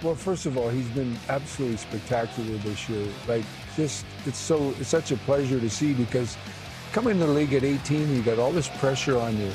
Well, first of all, he's been absolutely spectacular this year. Like, just it's such a pleasure to see because coming to the league at 18, you got all this pressure on you,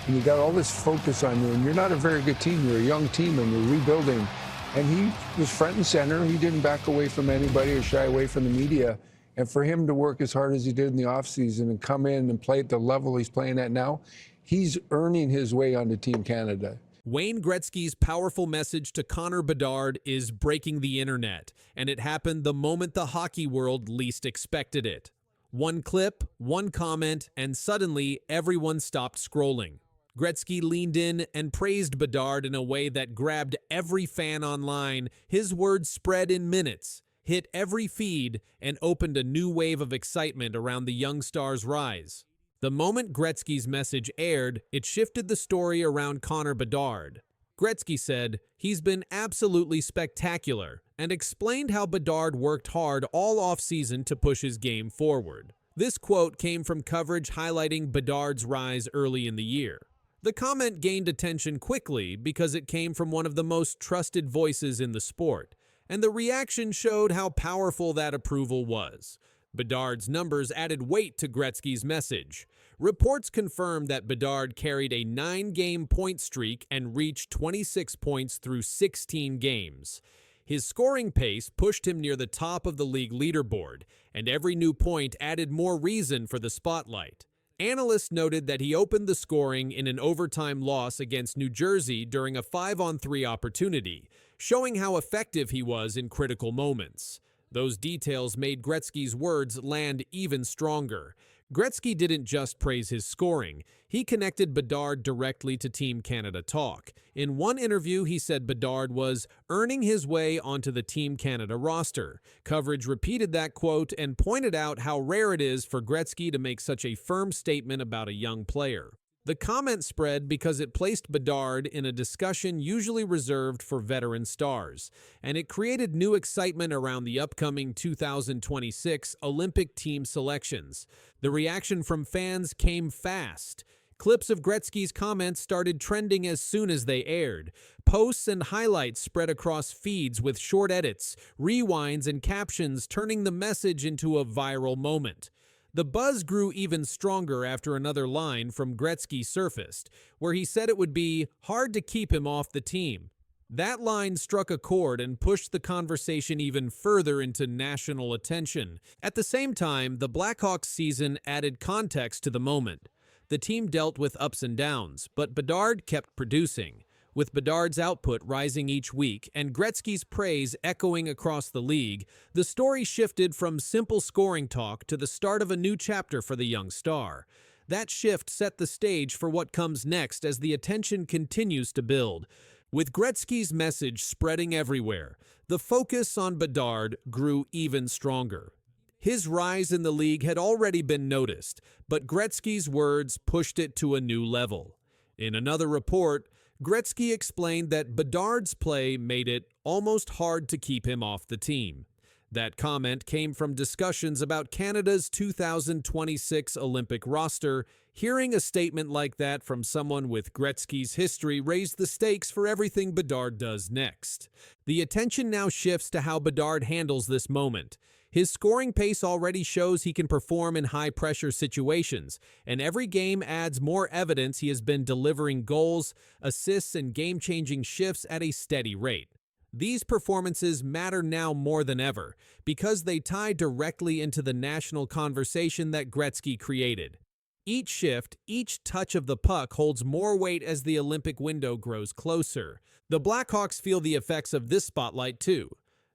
and you got all this focus on you, and you're not a very good team. You're a young team, and you're rebuilding. And he was front and center. He didn't back away from anybody or shy away from the media. And for him to work as hard as he did in the offseason and come in and play at the level he's playing at now, he's earning his way onto Team Canada. Wayne Gretzky's powerful message to Connor Bedard is breaking the internet, and it happened the moment the hockey world least expected it. One clip, one comment, and suddenly everyone stopped scrolling. Gretzky leaned in and praised Bedard in a way that grabbed every fan online. His words spread in minutes, hit every feed, and opened a new wave of excitement around the young star's rise. The moment Gretzky's message aired, it shifted the story around Connor Bedard. Gretzky said, "He's been absolutely spectacular," and explained how Bedard worked hard all offseason to push his game forward. This quote came from coverage highlighting Bedard's rise early in the year. The comment gained attention quickly because it came from one of the most trusted voices in the sport, and the reaction showed how powerful that approval was. Bedard's numbers added weight to Gretzky's message. Reports confirmed that Bedard carried a 9-game point streak and reached 26 points through 16 games. His scoring pace pushed him near the top of the league leaderboard, and every new point added more reason for the spotlight. Analysts noted that he opened the scoring in an overtime loss against New Jersey during a 5-on-3 opportunity, showing how effective he was in critical moments. Those details made Gretzky's words land even stronger. Gretzky didn't just praise his scoring. He connected Bedard directly to Team Canada talk. In one interview, he said Bedard was earning his way onto the Team Canada roster. Coverage repeated that quote and pointed out how rare it is for Gretzky to make such a firm statement about a young player. The comment spread because it placed Bedard in a discussion usually reserved for veteran stars, and it created new excitement around the upcoming 2026 Olympic team selections. The reaction from fans came fast. Clips of Gretzky's comments started trending as soon as they aired. Posts and highlights spread across feeds with short edits, rewinds, and captions, turning the message into a viral moment. The buzz grew even stronger after another line from Gretzky surfaced, where he said it would be hard to keep him off the team. That line struck a chord and pushed the conversation even further into national attention. At the same time, the Blackhawks season added context to the moment. The team dealt with ups and downs, but Bedard kept producing. With Bedard's output rising each week and Gretzky's praise echoing across the league, the story shifted from simple scoring talk to the start of a new chapter for the young star. That shift set the stage for what comes next as the attention continues to build. With Gretzky's message spreading everywhere, the focus on Bedard grew even stronger. His rise in the league had already been noticed, but Gretzky's words pushed it to a new level. In another report, Gretzky explained that Bedard's play made it almost hard to keep him off the team. That comment came from discussions about Canada's 2026 Olympic roster. Hearing a statement like that from someone with Gretzky's history raised the stakes for everything Bedard does next. The attention now shifts to how Bedard handles this moment. His scoring pace already shows he can perform in high-pressure situations, and every game adds more evidence he has been delivering goals, assists, and game-changing shifts at a steady rate. These performances matter now more than ever because they tie directly into the national conversation that Gretzky created. Each shift, each touch of the puck holds more weight as the Olympic window grows closer. The Blackhawks feel the effects of this spotlight too.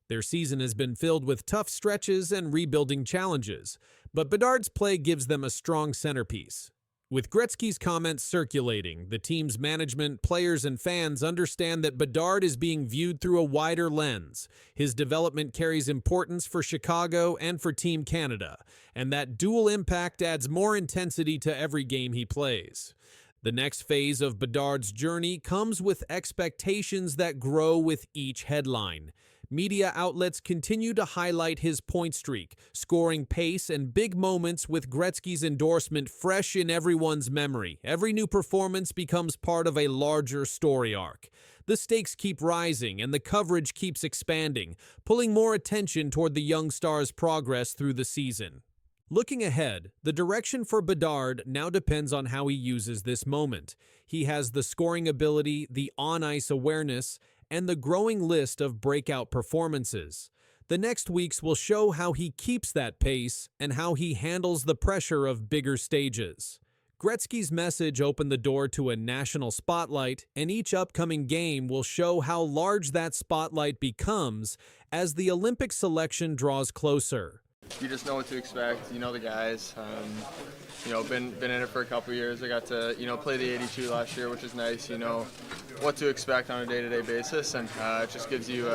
Their season has been filled with tough stretches and rebuilding challenges, but Bedard's play gives them a strong centerpiece. With Gretzky's comments circulating, the team's management, players, and fans understand that Bedard is being viewed through a wider lens. His development carries importance for Chicago and for Team Canada, and that dual impact adds more intensity to every game he plays. The next phase of Bedard's journey comes with expectations that grow with each headline. Media outlets continue to highlight his point streak, scoring pace, and big moments with Gretzky's endorsement fresh in everyone's memory. Every new performance becomes part of a larger story arc. The stakes keep rising and the coverage keeps expanding, pulling more attention toward the young star's progress through the season. Looking ahead, the direction for Bedard now depends on how he uses this moment. He has the scoring ability, the on-ice awareness, and the growing list of breakout performances. The next weeks will show how he keeps that pace and how he handles the pressure of bigger stages. Gretzky's message opened the door to a national spotlight, and each upcoming game will show how large that spotlight becomes as the Olympic selection draws closer. You just know what to expect. You know the guys. Been in it for a couple years. I got to play the 82 last year, which is nice. You know what to expect on a day-to-day basis, and it just gives you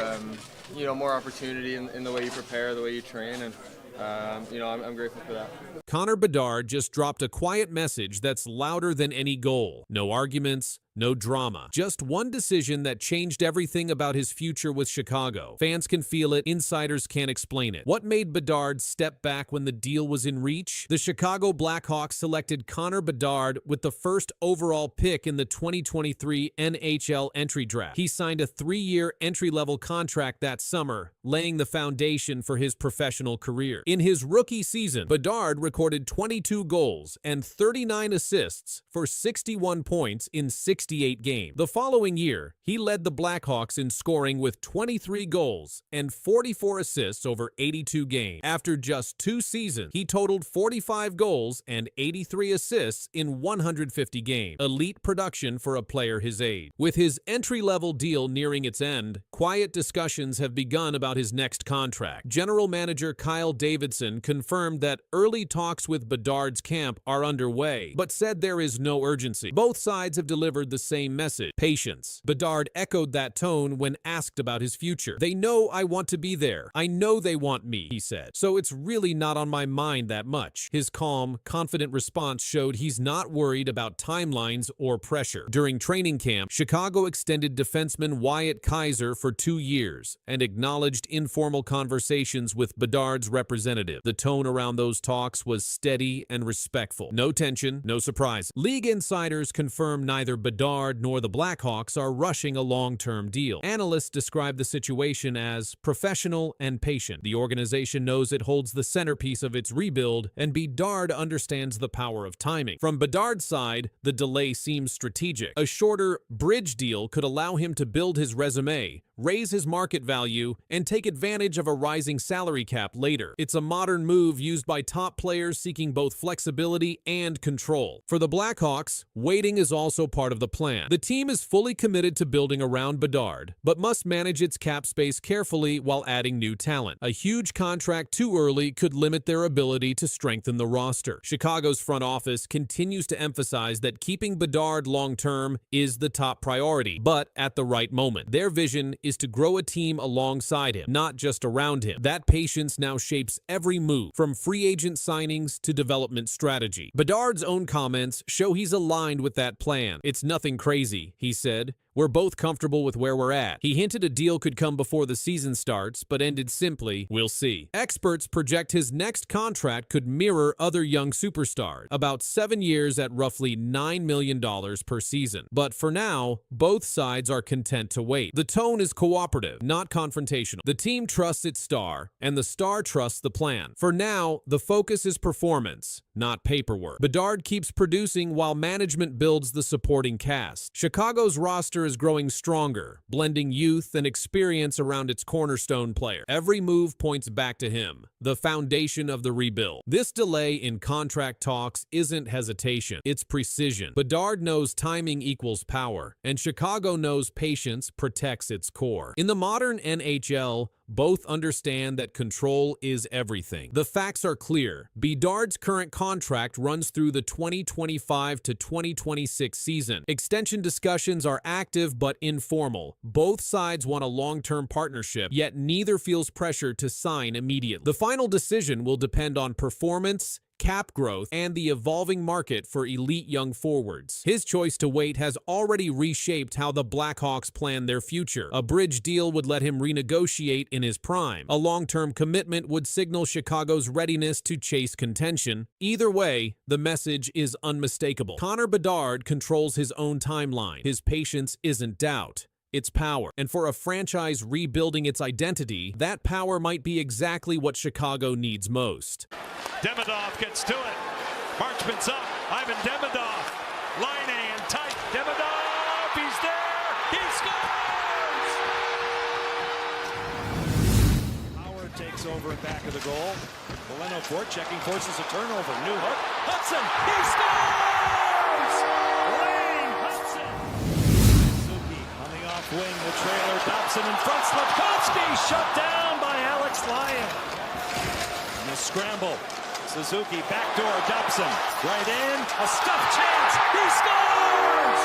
more opportunity in the way you prepare, the way you train, and I'm grateful for that. Connor Bedard just dropped a quiet message that's louder than any goal. No arguments, no drama. Just one decision that changed everything about his future with Chicago. Fans can feel it, insiders can't explain it. What made Bedard step back when the deal was in reach? The Chicago Blackhawks selected Connor Bedard with the first overall pick in the 2023 NHL entry draft. He signed a 3-year entry-level contract that summer, laying the foundation for his professional career. In his rookie season, Bedard recorded 22 goals and 39 assists for 61 points in 68 games. The following year, he led the Blackhawks in scoring with 23 goals and 44 assists over 82 games. After just 2 seasons, he totaled 45 goals and 83 assists in 150 games. Elite production for a player his age. With his entry-level deal nearing its end, quiet discussions have begun about his next contract. General manager Kyle Davidson confirmed that early talks with Bedard's camp are underway, but said there is no urgency. Both sides have delivered the same message: patience. Bedard echoed that tone when asked about his future. "They know I want to be there. I know they want me," he said. "So it's really not on my mind that much." His calm, confident response showed he's not worried about timelines or pressure. During training camp, Chicago extended defenseman Wyatt Kaiser for 2 years and acknowledged informal conversations with Bedard's representative. The tone around those talks was steady and respectful. No tension, no surprise. League insiders confirm neither Bedard nor the Blackhawks are rushing a long-term deal. Analysts describe the situation as professional and patient. The organization knows it holds the centerpiece of its rebuild, and Bedard understands the power of timing. From Bedard's side, the delay seems strategic. A shorter bridge deal could allow him to build his resume, raise his market value, and take advantage of a rising salary cap later. It's a modern move used by top players seeking both flexibility and control. For the Blackhawks, waiting is also part of the plan. The team is fully committed to building around Bedard, but must manage its cap space carefully while adding new talent. A huge contract too early could limit their ability to strengthen the roster. Chicago's front office continues to emphasize that keeping Bedard long-term is the top priority, but at the right moment. Their vision is to grow a team alongside him, not just around him. That patience now shapes every move, from free agent signings to development strategy. Bedard's own comments show he's aligned with that plan. "It's nothing crazy," he said. "We're both comfortable with where we're at." He hinted a deal could come before the season starts, but ended simply, "We'll see." Experts project his next contract could mirror other young superstars, about 7 years at roughly $9 million per season. But for now, both sides are content to wait. The tone is cooperative, not confrontational. The team trusts its star, and the star trusts the plan. For now, the focus is performance, not paperwork. Bedard keeps producing while management builds the supporting cast. Chicago's roster is growing stronger, blending youth and experience around its cornerstone player. Every move points back to him, the foundation of the rebuild. This delay in contract talks isn't hesitation, it's precision. Bedard knows timing equals power, and Chicago knows patience protects its core. In the modern NHL, both understand that control is everything. The facts are clear. Bedard's current contract runs through the 2025 to 2026 season. Extension discussions are active but informal. Both sides want a long-term partnership, yet neither feels pressure to sign immediately. The final decision will depend on performance, cap growth, and the evolving market for elite young forwards. His choice to wait has already reshaped how the Blackhawks plan their future. A bridge deal would let him renegotiate in his prime. A long-term commitment would signal Chicago's readiness to chase contention. Either way, the message is unmistakable. Connor Bedard controls his own timeline. His patience isn't doubt. its power. And for a franchise rebuilding its identity, that power might be exactly what Chicago needs most. Demidov gets to it. Marchman's up. Ivan Demidov. Line and tight. Demidov, he's there. He scores! Howard takes over in back of the goal. Mileno checking, forces a turnover. New hook. Hudson, he scores! Lane Hudson. Suzuki on the off wing. The trailer. Dobson in front. Slavkovsky shut down by Alex Lyon. And the scramble. Suzuki, backdoor, Dobson, right in, a stuffed chance, he scores!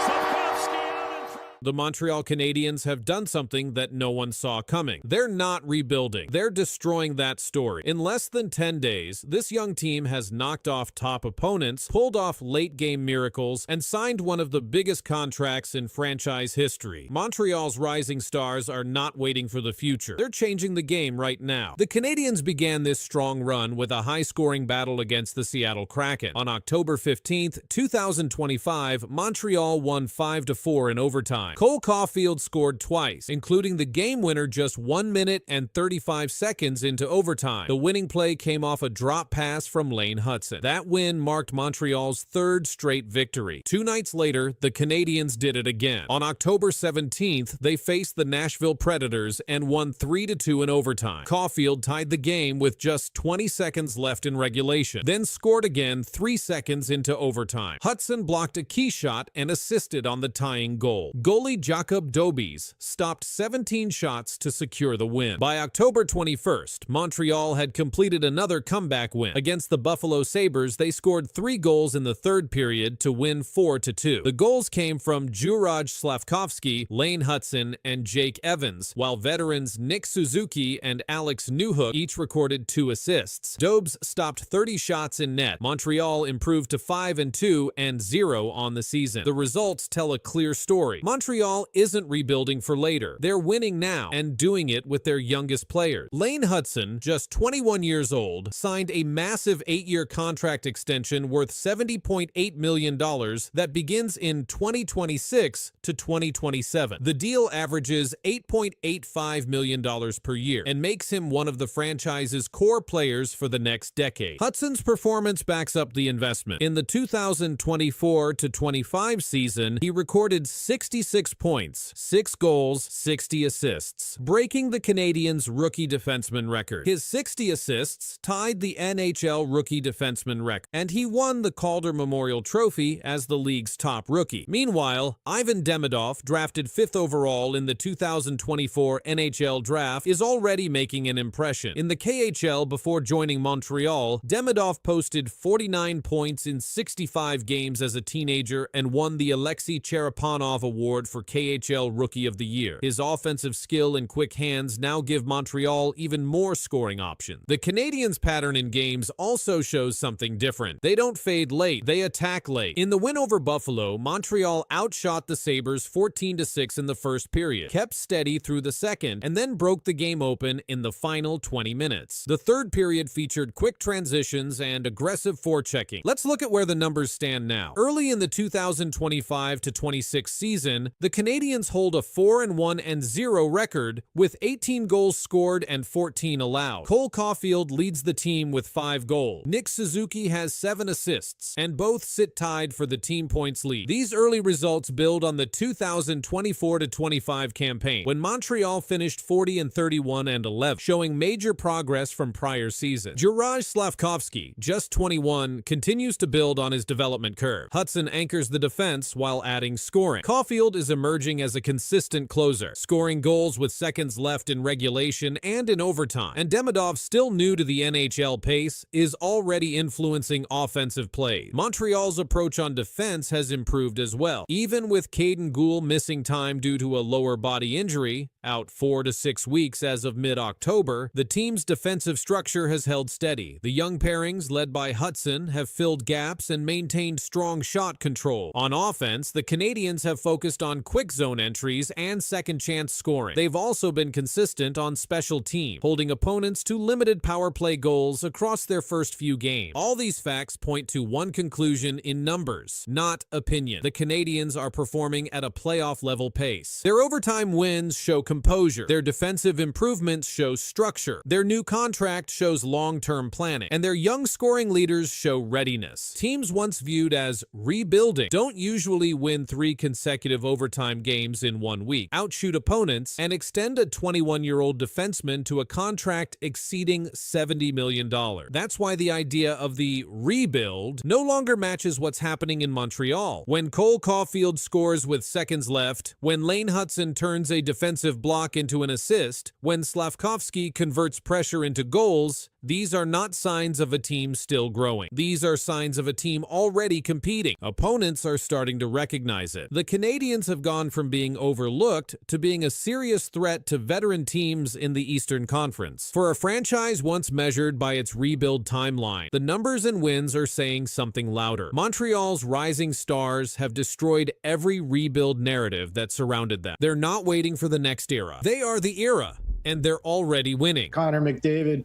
Slavkovsky out in front. The Montreal Canadiens have done something that no one saw coming. They're not rebuilding. They're destroying that story. In less than 10 days, this young team has knocked off top opponents, pulled off late-game miracles, and signed one of the biggest contracts in franchise history. Montreal's rising stars are not waiting for the future. They're changing the game right now. The Canadiens began this strong run with a high-scoring battle against the Seattle Kraken. On October 15th, 2025, Montreal won 5-4 in overtime. Cole Caulfield scored twice, including the game winner just 1 minute and 35 seconds into overtime. The winning play came off a drop pass from Lane Hudson. That win marked Montreal's third straight victory. 2 nights later, the Canadiens did it again. On October 17th, they faced the Nashville Predators and won 3-2 in overtime. Caulfield tied the game with just 20 seconds left in regulation, then scored again 3 seconds into overtime. Hudson blocked a key shot and assisted on the tying goal. Goalie Jakob Dobes stopped 17 shots to secure the win. By October 21st, Montreal had completed another comeback win. Against the Buffalo Sabres, they scored 3 goals in the third period to win 4-2. The goals came from Juraj Slavkovsky, Lane Hudson, and Jake Evans, while veterans Nick Suzuki and Alex Newhook each recorded 2 assists. Dobes stopped 30 shots in net. Montreal improved to 5-2 and 0 on the season. The results tell a clear story. Montreal isn't rebuilding for later. They're winning now and doing it with their youngest players. Lane Hudson, just 21 years old, signed a massive 8-year contract extension worth $70.8 million that begins in 2026 to 2027. The deal averages $8.85 million per year and makes him one of the franchise's core players for the next decade. Hudson's performance backs up the investment. In the 2024-25 season, he recorded 66 points, 6 goals, 60 assists, breaking the Canadiens' rookie defenseman record. His 60 assists tied the NHL rookie defenseman record, and he won the Calder Memorial Trophy as the league's top rookie. Meanwhile, Ivan Demidov, drafted 5th overall in the 2024 NHL draft, is already making an impression. In the KHL before joining Montreal, Demidov posted 49 points in 65 games as a teenager and won the Alexei Cherepanov Award for KHL Rookie of the Year. His offensive skill and quick hands now give Montreal even more scoring options. The Canadiens' pattern in games also shows something different. They don't fade late, they attack late. In the win over Buffalo, Montreal outshot the Sabres 14-6 in the first period, kept steady through the second, and then broke the game open in the final 20 minutes. The third period featured quick transitions and aggressive forechecking. Let's look at where the numbers stand now. Early in the 2025-26 season, the Canadiens hold a 4-1-0 record with 18 goals scored and 14 allowed. Cole Caulfield leads the team with 5 goals. Nick Suzuki has 7 assists, and both sit tied for the team points lead. These early results build on the 2024-25 campaign, when Montreal finished 40-31-11, showing major progress from prior seasons. Juraj Slavkovsky, just 21, continues to build on his development curve. Hudson anchors the defense while adding scoring. Caulfield is emerging as a consistent closer, scoring goals with seconds left in regulation and in overtime. And Demidov, still new to the NHL pace, is already influencing offensive play. Montreal's approach on defense has improved as well. Even with Caden Gould missing time due to a lower body injury, out 4 to 6 weeks as of mid-October, the team's defensive structure has held steady. The young pairings, led by Hudson, have filled gaps and maintained strong shot control. On offense, the Canadiens have focused on on quick zone entries and second chance scoring. They've also been consistent on special teams, holding opponents to limited power play goals across their first few games. All these facts point to one conclusion in numbers, not opinion. The Canadiens are performing at a playoff-level pace. Their overtime wins show composure. Their defensive improvements show structure. Their new contract shows long-term planning. And their young scoring leaders show readiness. Teams once viewed as rebuilding don't usually win 3 consecutive overtime games in 1 week, outshoot opponents, and extend a 21-year-old defenseman to a contract exceeding $70 million. That's why the idea of the rebuild no longer matches what's happening in Montreal. When Cole Caulfield scores with seconds left, when Lane Hutson turns a defensive block into an assist, when Slavkovsky converts pressure into goals, these are not signs of a team still growing. These are signs of a team already competing. Opponents are starting to recognize it. The Canadiens have gone from being overlooked to being a serious threat to veteran teams in the Eastern Conference. For a franchise once measured by its rebuild timeline, the numbers and wins are saying something louder. Montreal's rising stars have destroyed every rebuild narrative that surrounded them. They're not waiting for the next era. They are the era, and they're already winning. Connor McDavid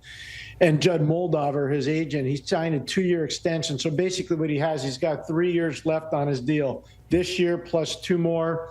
and Judd Moldover, his agent, he's signed a 2-year extension. So basically what he has, he's got 3 years left on his deal. This year plus 2 more.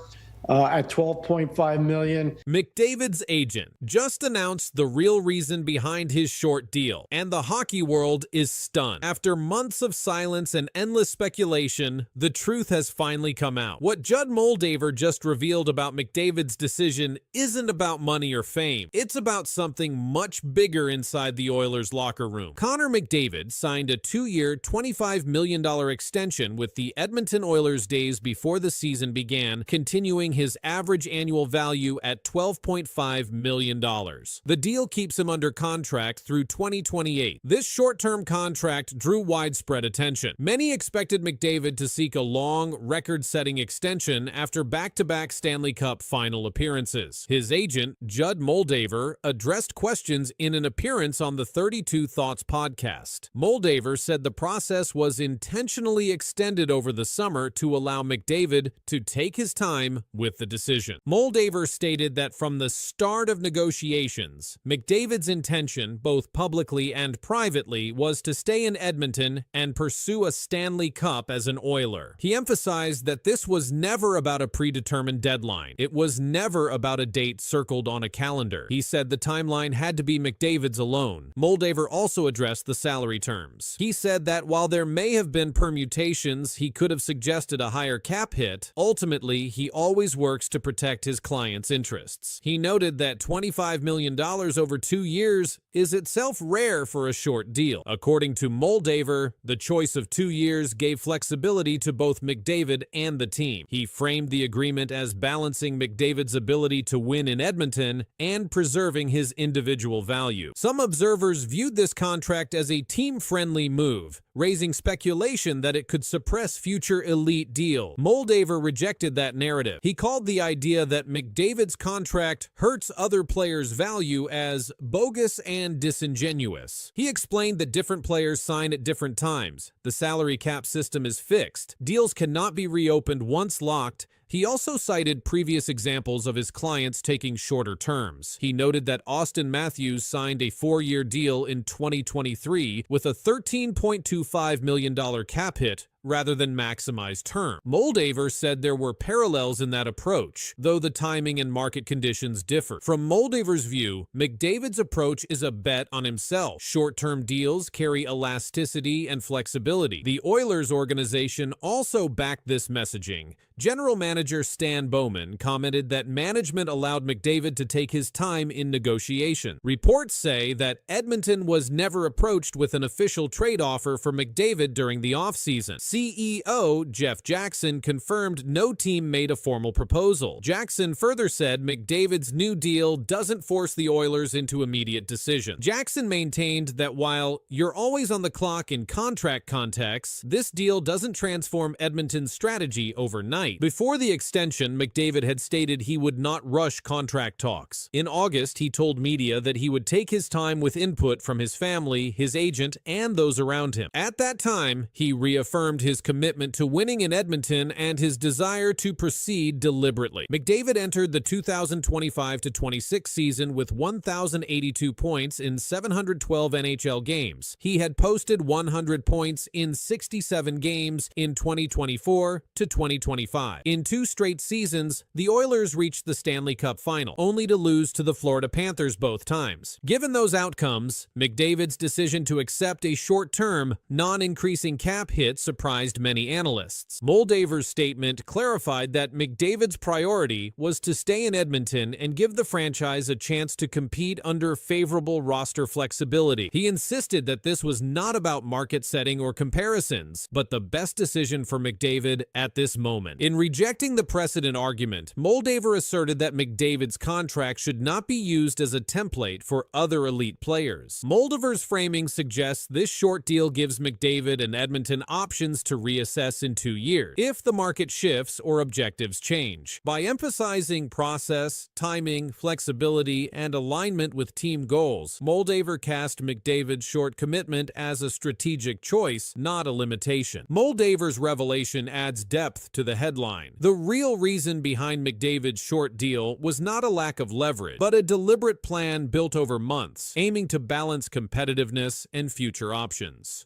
At $12.5 million. McDavid's agent just announced the real reason behind his short deal, and the hockey world is stunned. After months of silence and endless speculation, the truth has finally come out. What Judd Moldover just revealed about McDavid's decision isn't about money or fame. It's about something much bigger inside the Oilers' locker room. Connor McDavid signed a 2-year, $25 million extension with the Edmonton Oilers days before the season began, continuing his average annual value at $12.5 million. The deal keeps him under contract through 2028. This short-term contract drew widespread attention. Many expected McDavid to seek a long, record-setting extension after back-to-back Stanley Cup final appearances. His agent, Judd Moldover, addressed questions in an appearance on the 32 Thoughts podcast. Moldover said the process was intentionally extended over the summer to allow McDavid to take his time with the decision. Moldover stated that from the start of negotiations, McDavid's intention, both publicly and privately, was to stay in Edmonton and pursue a Stanley Cup as an Oiler. He emphasized that this was never about a predetermined deadline. It was never about a date circled on a calendar. He said the timeline had to be McDavid's alone. Moldover also addressed the salary terms. He said that while there may have been permutations, he could have suggested a higher cap hit, ultimately he always works to protect his client's interests. He noted that $25 million over 2 years is itself rare for a short deal. According to Moldover, the choice of 2 years gave flexibility to both McDavid and the team. He framed the agreement as balancing McDavid's ability to win in Edmonton and preserving his individual value. Some observers viewed this contract as a team-friendly move, raising speculation that it could suppress future elite deals. Moldover rejected that narrative. He called the idea that McDavid's contract hurts other players' value as bogus and disingenuous. He explained that different players sign at different times. The salary cap system is fixed. Deals cannot be reopened once locked. He also cited previous examples of his clients taking shorter terms. He noted that Austin Matthews signed a 4-year deal in 2023 with a $13.25 million cap hit rather than maximize term. Moldover said there were parallels in that approach, though the timing and market conditions differ. From Moldover's view, McDavid's approach is a bet on himself. Short-term deals carry elasticity and flexibility. The Oilers organization also backed this messaging. General manager Stan Bowman commented that management allowed McDavid to take his time in negotiation. Reports say that Edmonton was never approached with an official trade offer for McDavid during the offseason. CEO Jeff Jackson confirmed no team made a formal proposal. Jackson further said McDavid's new deal doesn't force the Oilers into immediate decision. Jackson maintained that while you're always on the clock in contract contexts, this deal doesn't transform Edmonton's strategy overnight. Before the extension, McDavid had stated he would not rush contract talks. In August, he told media that he would take his time with input from his family, his agent, and those around him. At that time, he reaffirmed reaffirmed his commitment to winning in Edmonton and his desire to proceed deliberately. McDavid entered the 2025-26 season with 1,082 points in 712 NHL games. He had posted 100 points in 67 games in 2024 to 2025. In 2 straight seasons, the Oilers reached the Stanley Cup final, only to lose to the Florida Panthers both times. Given those outcomes, McDavid's decision to accept a short-term, non-increasing cap hit surprised many analysts. Moldaver's statement clarified that McDavid's priority was to stay in Edmonton and give the franchise a chance to compete under favorable roster flexibility. He insisted that this was not about market setting or comparisons, but the best decision for McDavid at this moment. In rejecting the precedent argument, Moldaver asserted that McDavid's contract should not be used as a template for other elite players. Moldaver's framing suggests this short deal gives McDavid and Edmonton options to reassess in 2 years, if the market shifts or objectives change. By emphasizing process, timing, flexibility, and alignment with team goals, Moldaver cast McDavid's short commitment as a strategic choice, not a limitation. Moldaver's revelation adds depth to the headline. The real reason behind McDavid's short deal was not a lack of leverage, but a deliberate plan built over months, aiming to balance competitiveness and future options.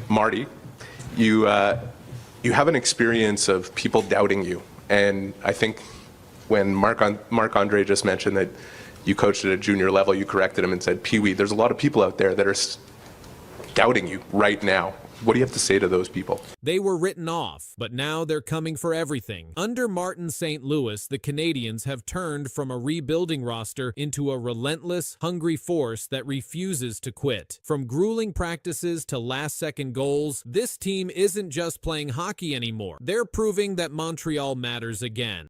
Marty, you have an experience of people doubting you, and I think when Marc-Andre just mentioned that you coached at a junior level, you corrected him and said, Pee-wee, there's a lot of people out there that are doubting you right now. What do you have to say to those people? They were written off, but now they're coming for everything. Under Martin St. Louis, the Canadiens have turned from a rebuilding roster into a relentless, hungry force that refuses to quit. From grueling practices to last-second goals, this team isn't just playing hockey anymore. They're proving that Montreal matters again.